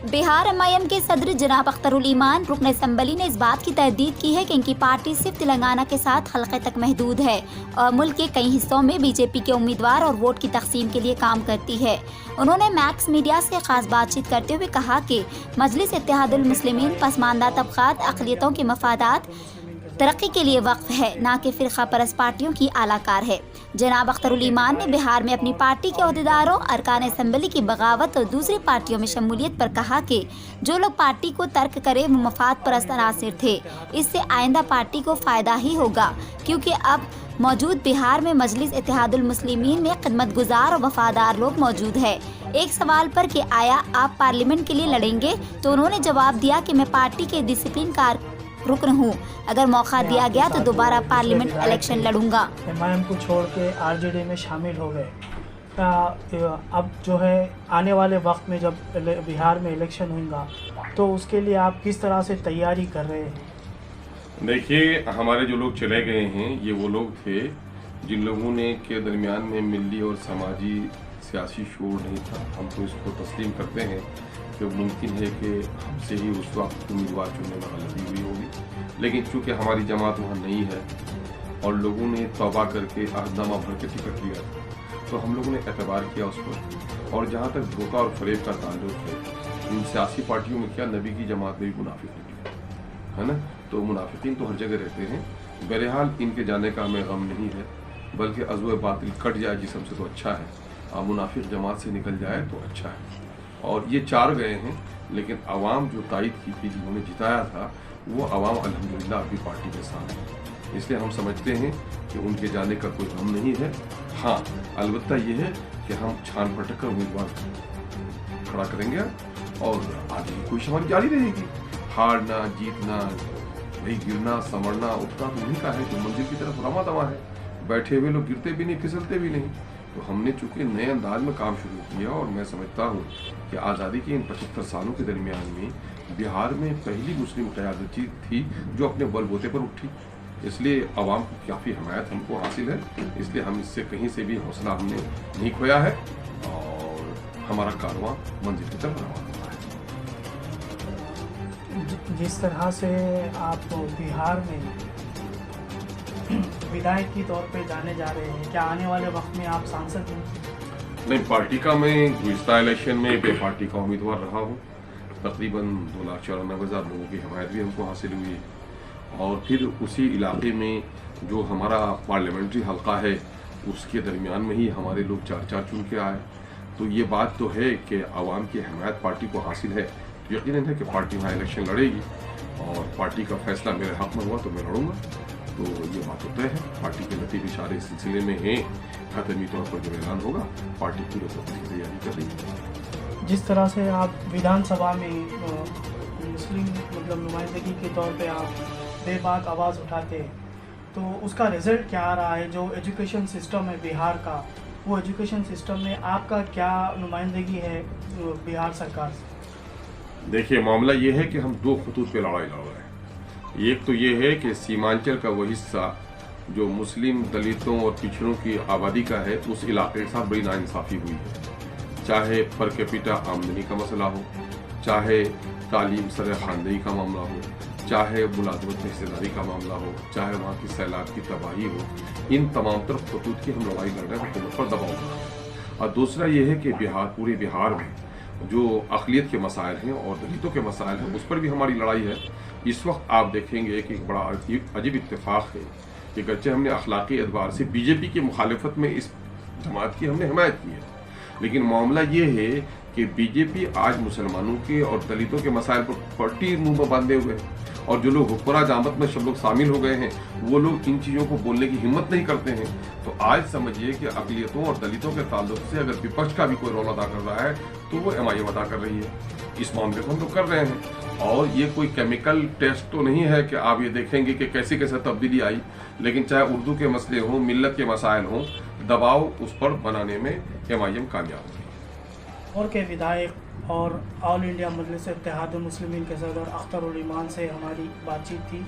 Bihar MIM के सदर जनाब अख्तरुल ईमान रुकन असम्बली ने इस बात की तहदीद की है कि इनकी पार्टी सिर्फ तेलंगाना के साथ हल्के तक महदूद है और मुल्क के कई हिस्सों में बीजेपी के उम्मीदवार और वोट की तकसीम के लिए काम करती है। उन्होंने मैक्स मीडिया से खास बातचीत करते हुए कहा कि मजलिस इत्तेहादुल मुस्लिमीन पसमानदा तबकात अक़लियतों के मफादात तरक्की के लिए वक्फ है, ना कि फ़िरक़ा परस्त पार्टियों की आलाकार है। जनाब अख्तरुल ईमान ने बिहार में अपनी पार्टी के अहदेदारों, अरकान असम्बली की बगावत और दूसरी पार्टियों में शमूलियत पर कहा कि जो लोग पार्टी को तर्क करे वो मफाद परस्त अनासिर थे। इससे आइंदा पार्टी को फ़ायदा ही होगा, क्योंकि अब मौजूद बिहार में मजलिस इत्तेहादुल मुस्लिमीन में खिदमत गुजार और वफादार लोग मौजूद है। एक सवाल पर कि आया आप पार्लियामेंट के लिए लड़ेंगे, तो उन्होंने जवाब दिया कि मैं पार्टी के डिसिप्लिन कार रुकन हूँ, अगर मौका दिया गया तो दोबारा पार्लियामेंट इलेक्शन लड़ूंगा। एमआईएम को छोड़ के आरजेडी में शामिल हो गए। अब जो है आने वाले वक्त में जब बिहार में इलेक्शन होगा तो उसके लिए आप किस तरह से तैयारी कर रहे हैं? देखिए, हमारे जो लोग चले गए हैं ये वो लोग थे जिन लोगों ने के दरमियान में मिली और समाजी सियासी शोर नहीं था। हम तो इसको तस्लीम करते हैं कि मुमकिन है कि हमसे ही उस वक्त उम्मीदवार चुनने में गलती हुई होगी, लेकिन चूँकि हमारी जमात वहाँ नहीं है और लोगों ने तौबा करके अहदनामा भर के टिकट लिया तो हम लोगों ने एतबार किया उस पर। और जहाँ तक धोखा और फरेब का ताल्लुक है, इन सियासी पार्टियों में क्या नबी की जमात में भी मुनाफिक है ना, तो मुनाफिकीन तो हर जगह रहते हैं। बहरहाल इनके जाने का हमें गम नहीं है, बल्कि अज़्व बातिल कट जाए जिस्म से तो अच्छा है, मुनाफिक जमात से निकल जाए तो अच्छा है। और ये 4 गए हैं, लेकिन आवाम जो तायद की थी, जिन्होंने जिताया था, वो आवाम अल्हम्दुलिल्लाह अभी पार्टी के साथ है। इसलिए हम समझते हैं कि उनके जाने का कोई गम नहीं है। हाँ, अलबत्ता ये है कि हम छान पटक कर उम्मीदवार खड़ा करेंगे और आगे की कोशिश हमारी जारी रहेगी। हारना जीतना, भाई गिरना संवरना उठना तो उन्हीं का है जो मंजिल की तरफ रमा दवा है। बैठे हुए लोग गिरते भी नहीं, फिसलते भी नहीं। तो हमने चूंकि नए अंदाज में काम शुरू किया और मैं समझता हूँ कि आज़ादी के इन 75 सालों के दरमियान में बिहार में पहली मुस्लिम क़यादत थी जो अपने बलबूते पर उठी। इसलिए आवाम की काफ़ी हमायत हमको हासिल है। इसलिए हम इससे कहीं से भी हौसला हमने नहीं खोया है और हमारा कारवां मंजिल की तरफ रवाना हुआ है। जिस तरह से आप बिहार में विधायक के तौर पे जाने जा रहे हैं, क्या आने वाले वक्त में आप सांसद हैं? नहीं, पार्टी का मैं गुज़िश्ता इलेक्शन में बे पार्टी का उम्मीदवार रहा हूँ। तकरीबन 2,94,000 लोगों की हमायत भी हमको हासिल हुई है। और फिर उसी इलाके में जो हमारा पार्लियामेंट्री हल्का है उसके दरमियान में ही हमारे लोग 4 चुन के आए। तो ये बात तो है कि आवाम की हमायत पार्टी को हासिल है, तो यकीनन है कि पार्टी वहाँ इलेक्शन लड़ेगी और पार्टी का फैसला मेरे हक़ में हुआ तो मैं लड़ूंगा। तो ये बात होता है, पार्टी के नतीजे इशारे इस सिलसिले में हैं। खतमी तौर पर जब ऐलान होगा, पार्टी पूरे तौर की तैयारी कर रही है। जिस तरह से आप विधानसभा में मुस्लिम नुमाइंदगी के तौर पे आप बेबाक आवाज़ उठाते हैं, तो उसका रिजल्ट क्या आ रहा है? जो एजुकेशन सिस्टम है बिहार का, वो एजुकेशन सिस्टम में आपका क्या नुमाइंदगी है बिहार सरकार से? देखिए, मामला ये है कि हम 2 खतूत पे लड़ाई लड़ रहे हैं। एक तो ये है कि सीमांचल का वो हिस्सा जो मुस्लिम दलितों और पिछड़ों की आबादी का है, उस इलाके के साथ बड़ी नाइंसाफ़ी हुई है। चाहे पर कैपिटा आमदनी का मसला हो, चाहे तालीम सर ख़ानदगी का मामला हो, चाहे मुलाजमत में हिस्सेदारी का मामला हो, चाहे वहाँ की सैलाब की तबाही हो, इन तमाम तरफ खतूत की हम लड़ाई लड़ रहे हैं, हुकूमत पर दबाव बना है। और दूसरा ये है कि पूरे बिहार में जो अक़लियत के मसाइल हैं और दलितों के मसाइल हैं, उस पर भी हमारी लड़ाई है। इस वक्त आप देखेंगे कि एक बड़ा अजीब इत्तेफाक है कि गरचे हमने अखलाकी एतबार से बीजेपी की मुखालिफत में इस जमात की हमने हिमायत की है, लेकिन मामला ये है कि बीजेपी आज मुसलमानों के और दलितों के मसाइल पर पट्टी मुंह में बांधे हुए हैं। और जो लोग हुक्मरान जामत में सब लोग शामिल हो गए हैं, वो लोग इन चीज़ों को बोलने की हिम्मत नहीं करते हैं। तो आज समझिए कि अक़लियतों और दलितों के ताल्लुक से अगर विपक्ष का भी कोई रोल अदा कर रहा है तो वो एमआईएम अदा कर रही है। इस मामले को हम लोग कर रहे हैं और ये कोई केमिकल टेस्ट तो नहीं है कि आप ये देखेंगे कि कैसे कैसे तब्दीली आई, लेकिन चाहे उर्दू के मसले हों, मिल्लत के मसाइल हों, दबाव उस पर बनाने में एमआईएम कामयाब होगी। और के विधायक और ऑल इंडिया मजलिस इत्तेहादुल मुस्लिमीन के सदर अख्तरुल ईमान से हमारी बातचीत थी।